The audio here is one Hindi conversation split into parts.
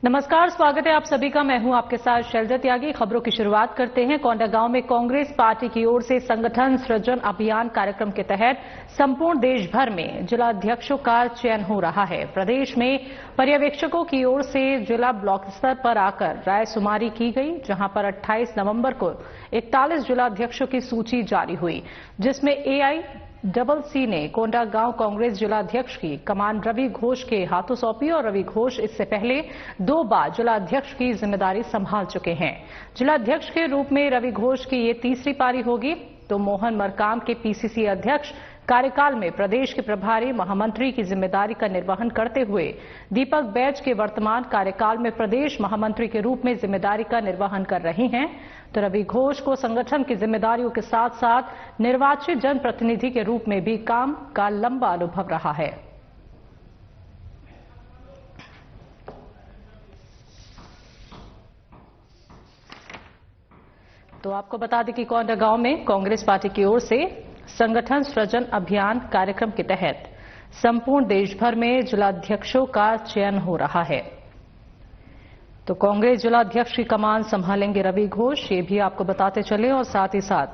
नमस्कार, स्वागत है आप सभी का। मैं हूं आपके साथ शैलजा त्यागी। खबरों की शुरुआत करते हैं। कोंडागांव में कांग्रेस पार्टी की ओर से संगठन सृजन अभियान कार्यक्रम के तहत संपूर्ण देश भर में जिलाध्यक्षों का चयन हो रहा है। प्रदेश में पर्यवेक्षकों की ओर से जिला ब्लॉक स्तर पर आकर रायशुमारी की गई, जहां पर 28 नवंबर को 41 जिलाध्यक्षों की सूची जारी हुई, जिसमें AICC ने कोंडागांव कांग्रेस जिलाध्यक्ष की कमान रवि घोष के हाथों सौंपी और रवि घोष इससे पहले 2 बार जिलाध्यक्ष की जिम्मेदारी संभाल चुके हैं। जिलाध्यक्ष के रूप में रवि घोष की ये तीसरी पारी होगी, तो मोहन मरकाम के PCC अध्यक्ष कार्यकाल में प्रदेश के प्रभारी महामंत्री की जिम्मेदारी का निर्वहन करते हुए दीपक बैज के वर्तमान कार्यकाल में प्रदेश महामंत्री के रूप में जिम्मेदारी का निर्वहन कर रही हैं। तो रवि घोष को संगठन की जिम्मेदारियों के साथ साथ निर्वाचित जनप्रतिनिधि के रूप में भी काम का लंबा अनुभव रहा है। तो आपको बता दें कि कोंडागांव में कांग्रेस पार्टी की ओर से संगठन सृजन अभियान कार्यक्रम के तहत संपूर्ण देश भर में जिलाध्यक्षों का चयन हो रहा है। तो कांग्रेस जिलाध्यक्ष की कमान संभालेंगे रवि घोष, ये भी आपको बताते चले। और साथ ही साथ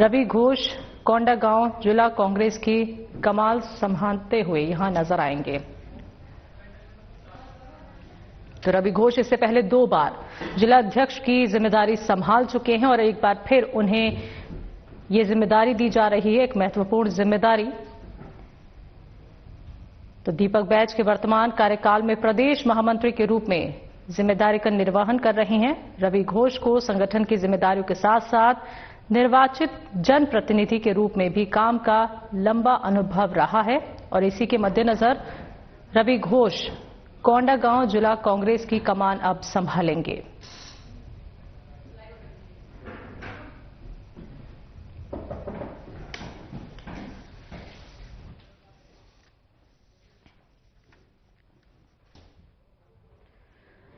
रवि घोष कोंडागांव जिला कांग्रेस की कमान संभालते हुए यहां नजर आएंगे। तो रवि घोष इससे पहले 2 बार जिलाध्यक्ष की जिम्मेदारी संभाल चुके हैं और एक बार फिर उन्हें ये जिम्मेदारी दी जा रही है, एक महत्वपूर्ण जिम्मेदारी। तो दीपक बैज के वर्तमान कार्यकाल में प्रदेश महामंत्री के रूप में जिम्मेदारी का निर्वहन कर रहे हैं। रवि घोष को संगठन की जिम्मेदारियों के साथ साथ निर्वाचित जनप्रतिनिधि के रूप में भी काम का लंबा अनुभव रहा है और इसी के मद्देनजर रवि घोष कोंडागांव जिला कांग्रेस की कमान अब संभालेंगे।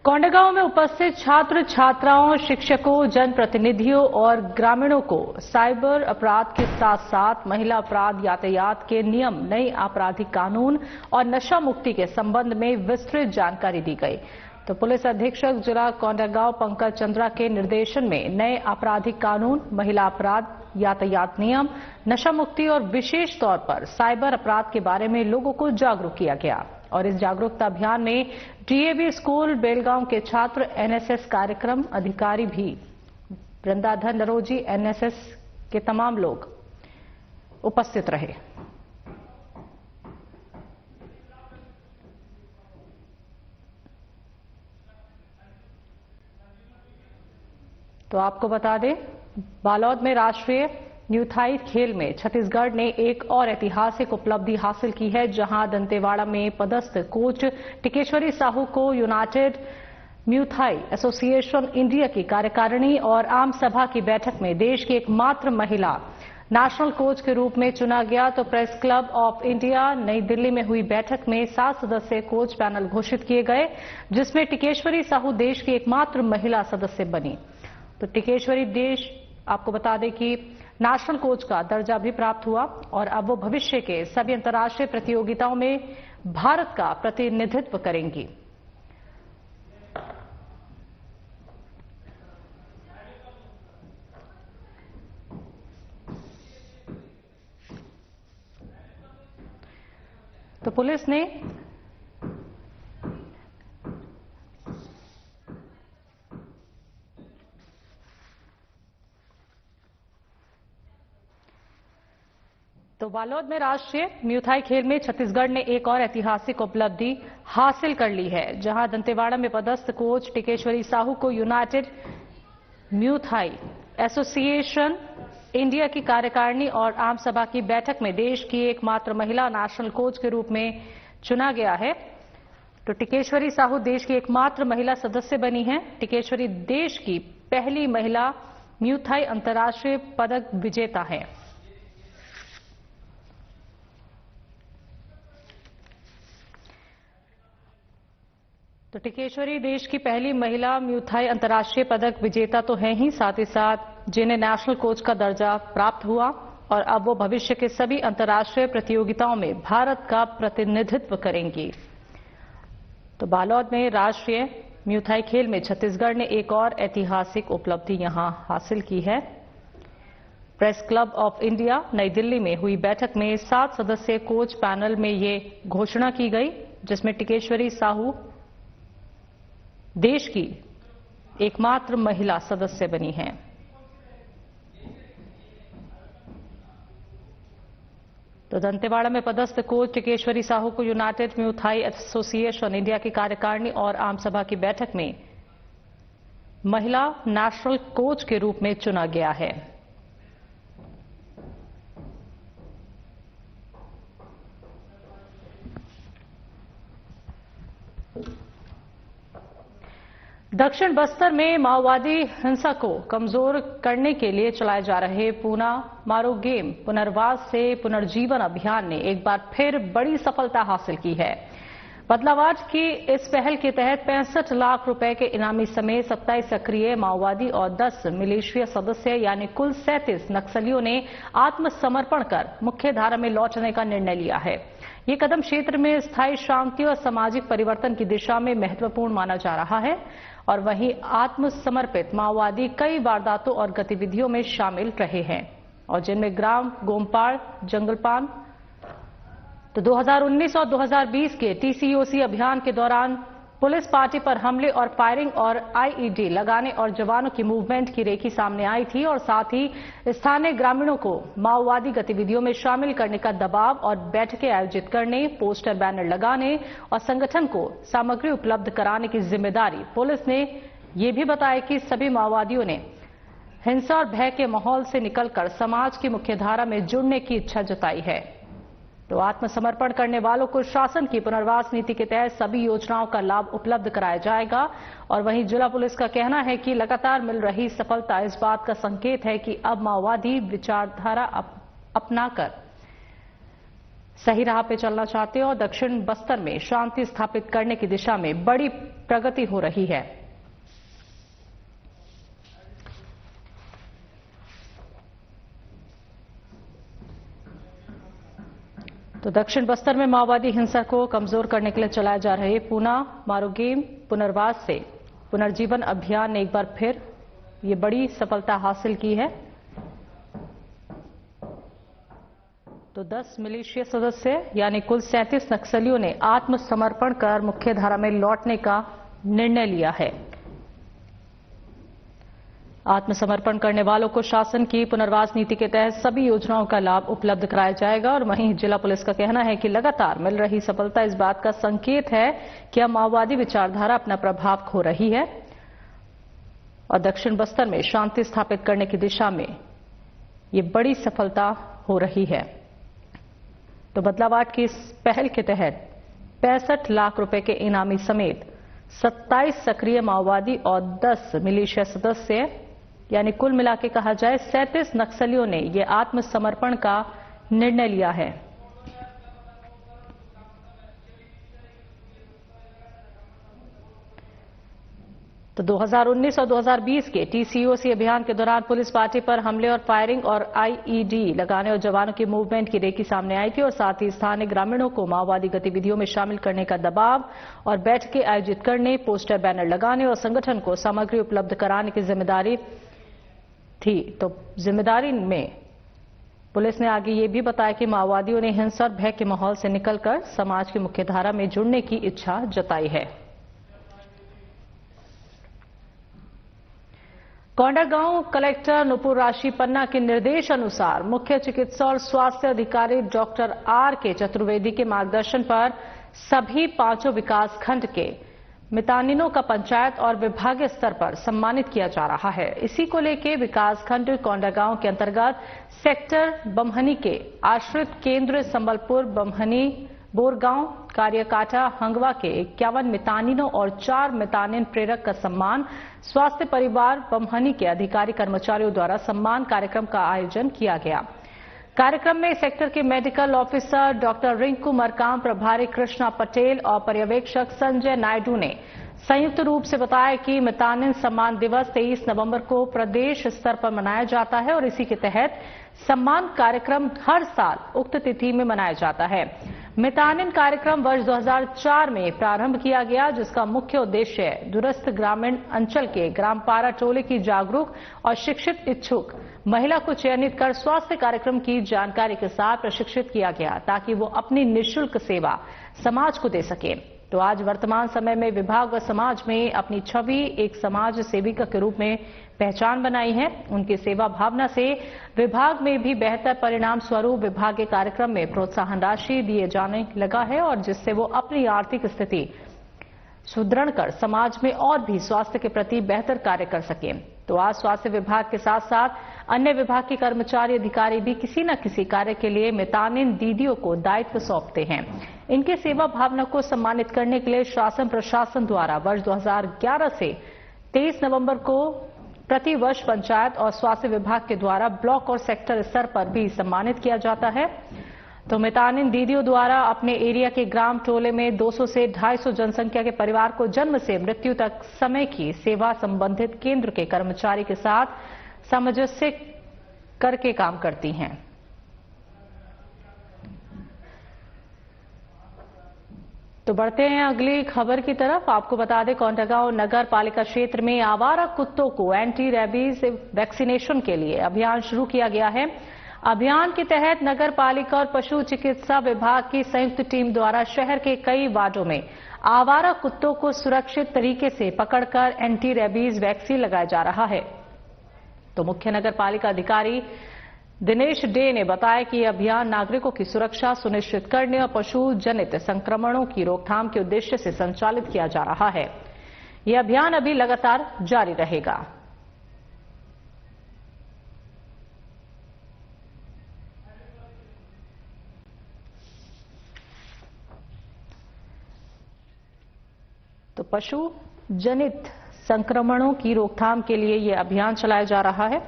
कोंडागांव में उपस्थित छात्र छात्राओं, शिक्षकों, जनप्रतिनिधियों और ग्रामीणों को साइबर अपराध के साथ साथ महिला अपराध, यातायात के नियम, नई आपराधिक कानून और नशा मुक्ति के संबंध में विस्तृत जानकारी दी गई। तो पुलिस अधीक्षक जिला कोंडागांव पंकज चंद्रा के निर्देशन में नए आपराधिक कानून, महिला अपराध, यातायात नियम, नशा मुक्ति और विशेष तौर पर साइबर अपराध के बारे में लोगों को जागरूक किया गया। और इस जागरूकता अभियान में DAV स्कूल बेलगांव के छात्र, NSS कार्यक्रम अधिकारी भी, वृंदाधर नरोजी, NSS के तमाम लोग उपस्थित रहे। तो आपको बता दें, बालोद में राष्ट्रीय न्यूथाई खेल में छत्तीसगढ़ ने एक और ऐतिहासिक उपलब्धि हासिल की है, जहां दंतेवाड़ा में पदस्थ कोच टिकेश्वरी साहू को यूनाइटेड म्यूथाई एसोसिएशन इंडिया की कार्यकारिणी और आम सभा की बैठक में देश की एकमात्र महिला नेशनल कोच के रूप में चुना गया। तो प्रेस क्लब ऑफ इंडिया नई दिल्ली में हुई बैठक में 7 सदस्यीय कोच पैनल घोषित किए गए, जिसमें टिकेश्वरी साहू देश की एकमात्र महिला सदस्य बनी। तो टिकेश्वरी देश, आपको बता दें कि नेशनल कोच का दर्जा भी प्राप्त हुआ और अब वो भविष्य के सभी अंतर्राष्ट्रीय प्रतियोगिताओं में भारत का प्रतिनिधित्व करेंगी। तो पुलिस ने तो बालोद में राष्ट्रीय म्यूथाई खेल में छत्तीसगढ़ ने एक और ऐतिहासिक उपलब्धि हासिल कर ली है, जहां दंतेवाड़ा में पदस्थ कोच टिकेश्वरी साहू को यूनाइटेड म्यूथाई एसोसिएशन इंडिया की कार्यकारिणी और आम सभा की बैठक में देश की एकमात्र महिला नेशनल कोच के रूप में चुना गया है। तो टिकेश्वरी साहू देश की एकमात्र महिला सदस्य बनी हैं। टिकेश्वरी देश की पहली महिला म्यूथाई अंतर्राष्ट्रीय पदक विजेता हैं। तो टिकेश्वरी देश की पहली महिला म्यूथाई अंतर्राष्ट्रीय पदक विजेता तो हैं ही, साथ ही साथ जिन्हें नेशनल कोच का दर्जा प्राप्त हुआ और अब वो भविष्य के सभी अंतर्राष्ट्रीय प्रतियोगिताओं में भारत का प्रतिनिधित्व करेंगी। तो बालोद में राष्ट्रीय म्यूथाई खेल में छत्तीसगढ़ ने एक और ऐतिहासिक उपलब्धि यहां हासिल की है। प्रेस क्लब ऑफ इंडिया नई दिल्ली में हुई बैठक में 7 सदस्यीय कोच पैनल में ये घोषणा की गई, जिसमें टिकेश्वरी साहू देश की एकमात्र महिला सदस्य बनी हैं। तो दंतेवाड़ा में पदस्थ कोच टिकेश्वरी साहू को यूनाइटेड म्यूथाई एसोसिएशन इंडिया की कार्यकारिणी और आम सभा की बैठक में महिला नेशनल कोच के रूप में चुना गया है। दक्षिण बस्तर में माओवादी हिंसा को कमजोर करने के लिए चलाए जा रहे पूना मारो गेम पुनर्वास से पुनर्जीवन अभियान ने एक बार फिर बड़ी सफलता हासिल की है। बदलावाट की इस पहल के तहत 65 लाख रुपए के इनामी समेत 27 सक्रिय माओवादी और 10 मिलिशिया सदस्य यानी कुल 37 नक्सलियों ने आत्मसमर्पण कर मुख्यधारा में लौटने का निर्णय लिया है। ये कदम क्षेत्र में स्थायी शांति और सामाजिक परिवर्तन की दिशा में महत्वपूर्ण माना जा रहा है और वहीं आत्मसमर्पित माओवादी कई वारदातों और गतिविधियों में शामिल रहे हैं और जिनमें ग्राम गोमपाड़, जंगलपान। तो 2019 और 2020 के टीसीओसी अभियान के दौरान पुलिस पार्टी पर हमले और फायरिंग और आईईडी लगाने और जवानों की मूवमेंट की रेखी सामने आई थी और साथ ही स्थानीय ग्रामीणों को माओवादी गतिविधियों में शामिल करने का दबाव और बैठकें आयोजित करने, पोस्टर बैनर लगाने और संगठन को सामग्री उपलब्ध कराने की जिम्मेदारी पुलिस ने ये भी बताया कि सभी माओवादियों ने हिंसा और भय के माहौल से निकलकर समाज की मुख्यधारा में जुड़ने की इच्छा जताई है। तो आत्मसमर्पण करने वालों को शासन की पुनर्वास नीति के तहत सभी योजनाओं का लाभ उपलब्ध कराया जाएगा और वहीं जिला पुलिस का कहना है कि लगातार मिल रही सफलता इस बात का संकेत है कि अब माओवादी विचारधारा अपनाकर सही राह पे चलना चाहते हैं और दक्षिण बस्तर में शांति स्थापित करने की दिशा में बड़ी प्रगति हो रही है। तो दक्षिण बस्तर में माओवादी हिंसा को कमजोर करने के लिए चलाए जा रहे पूना मारो गेम पुनर्वास से पुनर्जीवन अभियान ने एक बार फिर ये बड़ी सफलता हासिल की है। तो 10 मिलिशिया सदस्य यानी कुल 37 नक्सलियों ने आत्मसमर्पण कर मुख्यधारा में लौटने का निर्णय लिया है। आत्मसमर्पण करने वालों को शासन की पुनर्वास नीति के तहत सभी योजनाओं का लाभ उपलब्ध कराया जाएगा और वहीं जिला पुलिस का कहना है कि लगातार मिल रही सफलता इस बात का संकेत है कि अब माओवादी विचारधारा अपना प्रभाव खो रही है और दक्षिण बस्तर में शांति स्थापित करने की दिशा में ये बड़ी सफलता हो रही है। तो बदलावाट की इस पहल के तहत 65 लाख रुपए के इनामी समेत 27 सक्रिय माओवादी और 10 मिलिशिया सदस्य यानी कुल मिला के कहा जाए 37 नक्सलियों ने यह आत्मसमर्पण का निर्णय लिया है। तो 2019 और 2020 के टीसीओसी अभियान के दौरान पुलिस पार्टी पर हमले और फायरिंग और आईईडी लगाने और जवानों की मूवमेंट की रेखी सामने आई थी और साथ ही स्थानीय ग्रामीणों को माओवादी गतिविधियों में शामिल करने का दबाव और बैठकें आयोजित करने, पोस्टर बैनर लगाने और संगठन को सामग्री उपलब्ध कराने की जिम्मेदारी थी। तो जिम्मेदारी में पुलिस ने आगे ये भी बताया कि माओवादियों ने हिंसा और भय के माहौल से निकलकर समाज की मुख्यधारा में जुड़ने की इच्छा जताई है। कोंडागांव कलेक्टर नुपुर राशि पन्ना के निर्देश अनुसार मुख्य चिकित्सा और स्वास्थ्य अधिकारी डॉक्टर आर के चतुर्वेदी के मार्गदर्शन पर सभी 5 विकास खंड के मितानिनों का पंचायत और विभागीय स्तर पर सम्मानित किया जा रहा है। इसी को लेकर विकास खंड कोंडागांव के अंतर्गत सेक्टर बमहनी के आश्रित केंद्र संबलपुर, बमहनी, बोरगांव, कार्यकाटा, हंगवा के 51 मितानिनों और 4 मितानिन प्रेरक का सम्मान स्वास्थ्य परिवार बमहनी के अधिकारी कर्मचारियों द्वारा सम्मान कार्यक्रम का आयोजन किया गया। कार्यक्रम में सेक्टर के medical officer doctor Rinku Markam, प्रभारी कृष्णा पटेल और पर्यवेक्षक संजय नायडू ने संयुक्त रूप से बताया कि मितानिन सम्मान दिवस 23 नवंबर को प्रदेश स्तर पर मनाया जाता है और इसी के तहत सम्मान कार्यक्रम हर साल उक्त तिथि में मनाया जाता है। मितानिन कार्यक्रम वर्ष 2004 में प्रारंभ किया गया, जिसका मुख्य उद्देश्य दूरस्थ ग्रामीण अंचल के ग्राम पारा टोले की जागरूक और शिक्षित इच्छुक महिला को चयनित कर स्वास्थ्य कार्यक्रम की जानकारी के साथ प्रशिक्षित किया गया, ताकि वो अपनी निःशुल्क सेवा समाज को दे सके। तो आज वर्तमान समय में विभाग व समाज में अपनी छवि एक समाज सेविका के रूप में पहचान बनाई है। उनकी सेवा भावना से विभाग में भी बेहतर परिणाम स्वरूप विभाग के कार्यक्रम में प्रोत्साहन राशि दिए जाने लगा है, और जिससे वो अपनी आर्थिक स्थिति सुदृढ़ कर समाज में और भी स्वास्थ्य के प्रति बेहतर कार्य कर सके। तो आज स्वास्थ्य विभाग के साथ साथ अन्य विभाग के कर्मचारी अधिकारी भी किसी न किसी कार्य के लिए मितानिन दीदियों को दायित्व सौंपते हैं। इनके सेवा भावना को सम्मानित करने के लिए शासन प्रशासन द्वारा वर्ष 2011 से 23 नवंबर को प्रति वर्ष पंचायत और स्वास्थ्य विभाग के द्वारा ब्लॉक और सेक्टर स्तर पर भी सम्मानित किया जाता है। तो मितानिन दीदियों द्वारा अपने एरिया के ग्राम टोले में 200 से 250 जनसंख्या के परिवार को जन्म से मृत्यु तक समय की सेवा संबंधित केंद्र के कर्मचारी के साथ सामंजस्य करके काम करती हैं। तो बढ़ते हैं अगली खबर की तरफ। आपको बता दें, कोंडागांव नगर पालिका क्षेत्र में आवारा कुत्तों को एंटी रेबीज वैक्सीनेशन के लिए अभियान शुरू किया गया है। अभियान के तहत नगर पालिका और पशु चिकित्सा विभाग की संयुक्त टीम द्वारा शहर के कई वार्डों में आवारा कुत्तों को सुरक्षित तरीके से पकड़कर एंटी रेबीज वैक्सीन लगाया जा रहा है। तो मुख्य नगर पालिका अधिकारी दिनेश डे ने बताया कि यह अभियान नागरिकों की सुरक्षा सुनिश्चित करने और पशु जनित संक्रमणों की रोकथाम के उद्देश्य से संचालित किया जा रहा है। यह अभियान अभी लगातार जारी रहेगा। तो पशु जनित संक्रमणों की रोकथाम के लिए यह अभियान चलाया जा रहा है।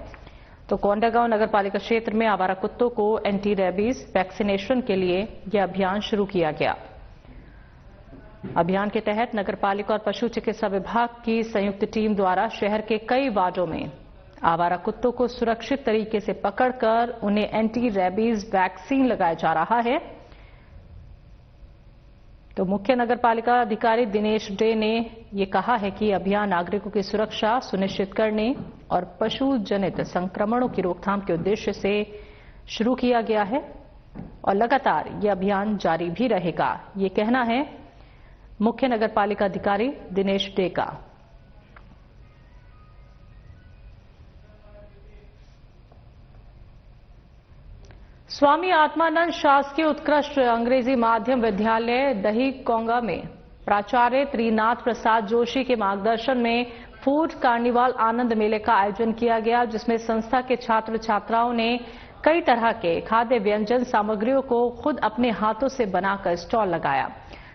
तो कोंडागांव नगर पालिका क्षेत्र में आवारा कुत्तों को एंटी रेबीज वैक्सीनेशन के लिए यह अभियान शुरू किया गया। अभियान के तहत नगर पालिका और पशु चिकित्सा विभाग की संयुक्त टीम द्वारा शहर के कई वार्डों में आवारा कुत्तों को सुरक्षित तरीके से पकड़कर उन्हें एंटी रेबीज वैक्सीन लगाया जा रहा है। तो मुख्य नगर पालिका अधिकारी दिनेश डे ने ये कहा है कि अभियान नागरिकों की सुरक्षा सुनिश्चित करने और पशु जनित संक्रमणों की रोकथाम के उद्देश्य से शुरू किया गया है और लगातार ये अभियान जारी भी रहेगा। ये कहना है मुख्य नगर पालिका अधिकारी दिनेश डे का। स्वामी आत्मानंद शासकीय उत्कृष्ट अंग्रेजी माध्यम विद्यालय दही कोंगा में प्राचार्य त्रिनाथ प्रसाद जोशी के मार्गदर्शन में फूड कार्निवाल आनंद मेले का आयोजन किया गया, जिसमें संस्था के छात्र छात्राओं ने कई तरह के खाद्य व्यंजन सामग्रियों को खुद अपने हाथों से बनाकर स्टॉल लगाया।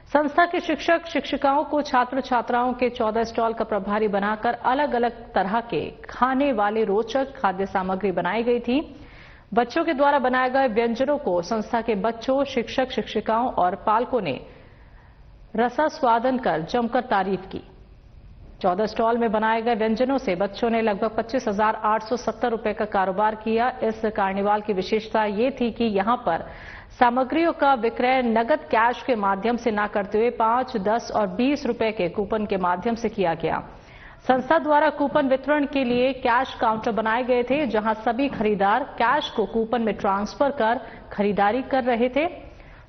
संस्था के शिक्षक शिक्षिकाओं को छात्र छात्राओं के 14 स्टॉल का प्रभारी बनाकर अलग अलग तरह के खाने वाले रोचक खाद्य सामग्री बनाई गई थी। बच्चों के द्वारा बनाए गए व्यंजनों को संस्था के बच्चों, शिक्षक शिक्षिकाओं और पालकों ने रसास्वादन कर जमकर तारीफ की। 14 स्टॉल में बनाए गए व्यंजनों से बच्चों ने लगभग 25,870 रुपए का कारोबार किया। इस कार्निवाल की विशेषता ये थी कि यहां पर सामग्रियों का विक्रय नगद कैश के माध्यम से न करते हुए 5, 10 और 20 रुपए के कूपन के माध्यम से किया गया। संस्था द्वारा कूपन वितरण के लिए कैश काउंटर बनाए गए थे, जहां सभी खरीदार कैश को कूपन में ट्रांसफर कर खरीदारी कर रहे थे।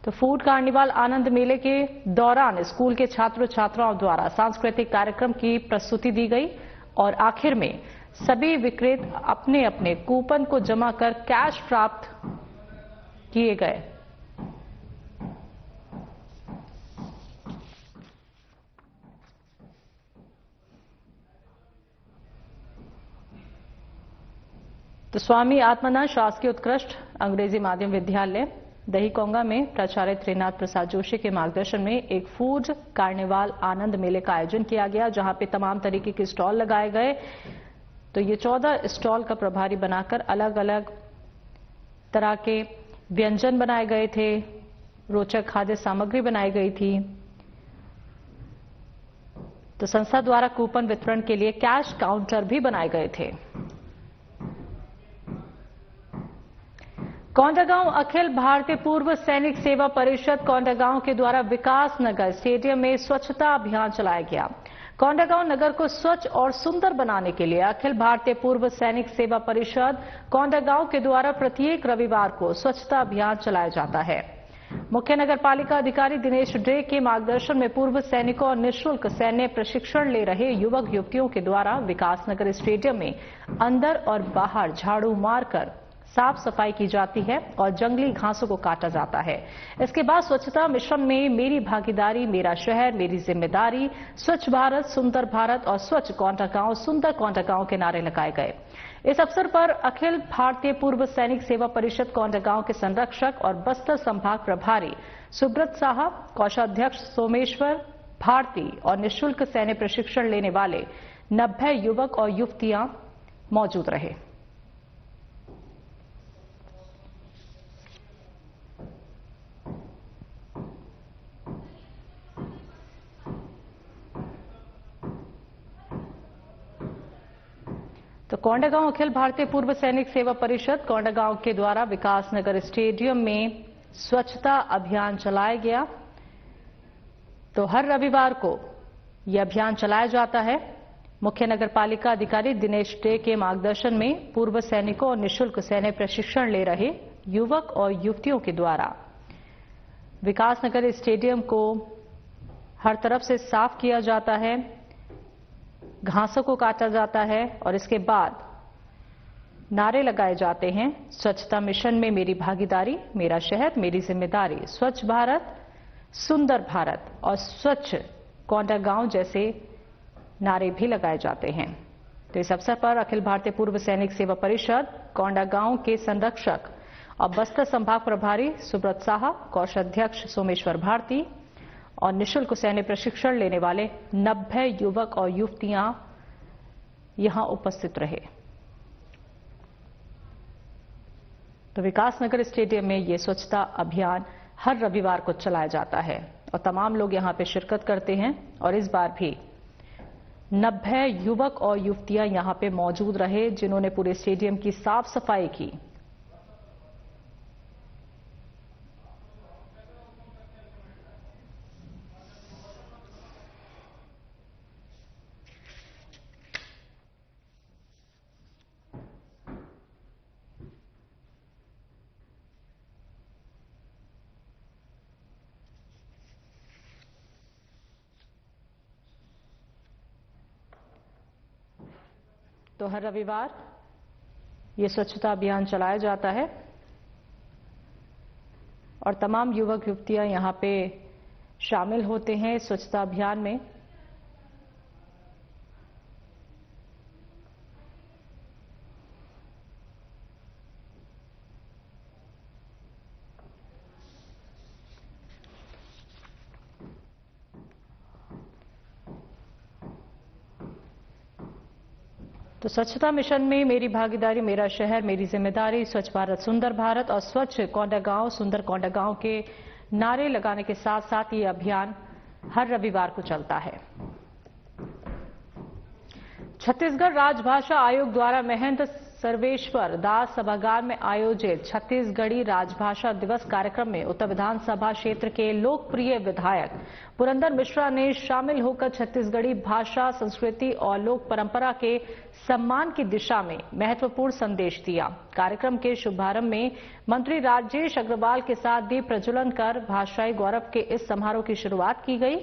तो फूड कार्निवाल आनंद मेले के दौरान स्कूल के छात्र छात्राओं द्वारा सांस्कृतिक कार्यक्रम की प्रस्तुति दी गई और आखिर में सभी विक्रेता अपने अपने कूपन को जमा कर कैश प्राप्त किए गए। तो स्वामी आत्मानंद शासकीय उत्कृष्ट अंग्रेजी माध्यम विद्यालय दही कोंगा में प्राचार्य त्रिनाथ प्रसाद जोशी के मार्गदर्शन में एक फूड कार्निवाल आनंद मेले का आयोजन किया गया, जहां पे तमाम तरीके के स्टॉल लगाए गए। तो ये 14 स्टॉल का प्रभारी बनाकर अलग अलग तरह के व्यंजन बनाए गए थे, रोचक खाद्य सामग्री बनाई गई थी। तो संस्था द्वारा कूपन वितरण के लिए कैश काउंटर भी बनाए गए थे। कोंडागांव अखिल भारतीय पूर्व सैनिक सेवा परिषद कोंडागांव के द्वारा विकास नगर स्टेडियम में स्वच्छता अभियान चलाया गया। कोंडागांव नगर को स्वच्छ और सुंदर बनाने के लिए अखिल भारतीय पूर्व सैनिक सेवा परिषद कोंडागांव के द्वारा प्रत्येक रविवार को स्वच्छता अभियान चलाया जाता है। मुख्य नगर पालिका अधिकारी दिनेश डे के मार्गदर्शन में पूर्व सैनिकों और निःशुल्क सैन्य प्रशिक्षण ले रहे युवक युवतियों के द्वारा विकास नगर स्टेडियम में अंदर और बाहर झाड़ू मारकर साफ सफाई की जाती है और जंगली घासों को काटा जाता है। इसके बाद स्वच्छता मिशन में मेरी भागीदारी, मेरा शहर, मेरी जिम्मेदारी, स्वच्छ भारत, सुंदर भारत और स्वच्छ कोंडागांव, सुंदर कोंडागांव के नारे लगाए गए। इस अवसर पर अखिल भारतीय पूर्व सैनिक सेवा परिषद कोंडागांव के संरक्षक और बस्तर संभाग प्रभारी सुब्रत साहा, कोषाध्यक्ष सोमेश्वर भारती और निःशुल्क सैन्य प्रशिक्षण लेने वाले 90 युवक और युवतियां मौजूद रहे। तो कोंडागांव अखिल भारतीय पूर्व सैनिक सेवा परिषद कोंडागांव के द्वारा विकास नगर स्टेडियम में स्वच्छता अभियान चलाया गया। तो हर रविवार को यह अभियान चलाया जाता है। मुख्य नगर पालिका अधिकारी दिनेश डे के मार्गदर्शन में पूर्व सैनिकों और निःशुल्क सैन्य प्रशिक्षण ले रहे युवक और युवतियों के द्वारा विकास नगर स्टेडियम को हर तरफ से साफ किया जाता है, घासों को काटा जाता है और इसके बाद नारे लगाए जाते हैं। स्वच्छता मिशन में मेरी भागीदारी, मेरा शहर, मेरी जिम्मेदारी, स्वच्छ भारत, सुंदर भारत और स्वच्छ कोंडागांव जैसे नारे भी लगाए जाते हैं। तो इस अवसर पर अखिल भारतीय पूर्व सैनिक सेवा परिषद कोंडागांव के संरक्षक और बस्तर संभाग प्रभारी सुब्रत साहा, कोषाध्यक्ष सोमेश्वर भारती और निःशुल्क सैन्य प्रशिक्षण लेने वाले 90 युवक और युवतियां यहां उपस्थित रहे। तो विकास नगर स्टेडियम में यह स्वच्छता अभियान हर रविवार को चलाया जाता है और तमाम लोग यहां पे शिरकत करते हैं और इस बार भी 90 युवक और युवतियां यहां पे मौजूद रहे जिन्होंने पूरे स्टेडियम की साफ सफाई की। तो हर रविवार ये स्वच्छता अभियान चलाया जाता है और तमाम युवक युवतियां यहां पे शामिल होते हैं स्वच्छता अभियान में। तो स्वच्छता मिशन में मेरी भागीदारी, मेरा शहर, मेरी जिम्मेदारी, स्वच्छ भारत, सुंदर भारत और स्वच्छ कोंडागांव, सुंदर कोंडागांव के नारे लगाने के साथ साथ ये अभियान हर रविवार को चलता है। छत्तीसगढ़ राजभाषा आयोग द्वारा महंत सर्वेश्वर दास सभागार में आयोजित छत्तीसगढ़ी राजभाषा दिवस कार्यक्रम में उत्तर विधानसभा क्षेत्र के लोकप्रिय विधायक पुरंदर मिश्रा ने शामिल होकर छत्तीसगढ़ी भाषा, संस्कृति और लोक परंपरा के सम्मान की दिशा में महत्वपूर्ण संदेश दिया। कार्यक्रम के शुभारंभ में मंत्री राजेश अग्रवाल के साथ दीप प्रज्वलन कर भाषाई गौरव के इस समारोह की शुरुआत की गई।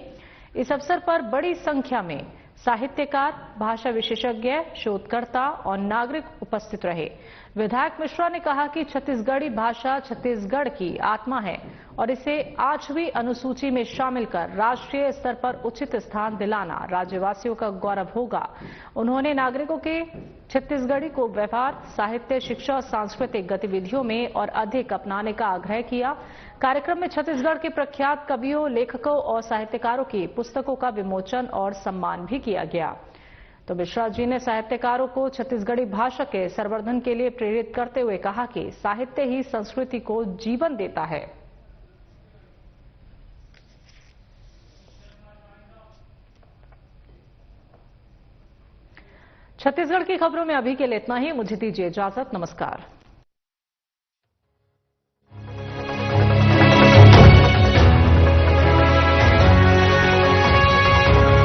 इस अवसर पर बड़ी संख्या में साहित्यकार, भाषा विशेषज्ञ, शोधकर्ता और नागरिक उपस्थित रहे। विधायक मिश्रा ने कहा कि छत्तीसगढ़ी भाषा छत्तीसगढ़ की आत्मा है और इसे 8वीं अनुसूची में शामिल कर राष्ट्रीय स्तर पर उचित स्थान दिलाना राज्यवासियों का गौरव होगा। उन्होंने नागरिकों के छत्तीसगढ़ी को व्यवहार, साहित्य, शिक्षा और सांस्कृतिक गतिविधियों में और अधिक अपनाने का आग्रह किया। कार्यक्रम में छत्तीसगढ़ के प्रख्यात कवियों, लेखकों और साहित्यकारों की पुस्तकों का विमोचन और सम्मान भी किया गया। तो मिश्रा जी ने साहित्यकारों को छत्तीसगढ़ी भाषा के संवर्धन के लिए प्रेरित करते हुए कहा कि साहित्य ही संस्कृति को जीवन देता है। छत्तीसगढ़ की खबरों में अभी के लिए इतना ही। मुझे दीजिए इजाजत। नमस्कार।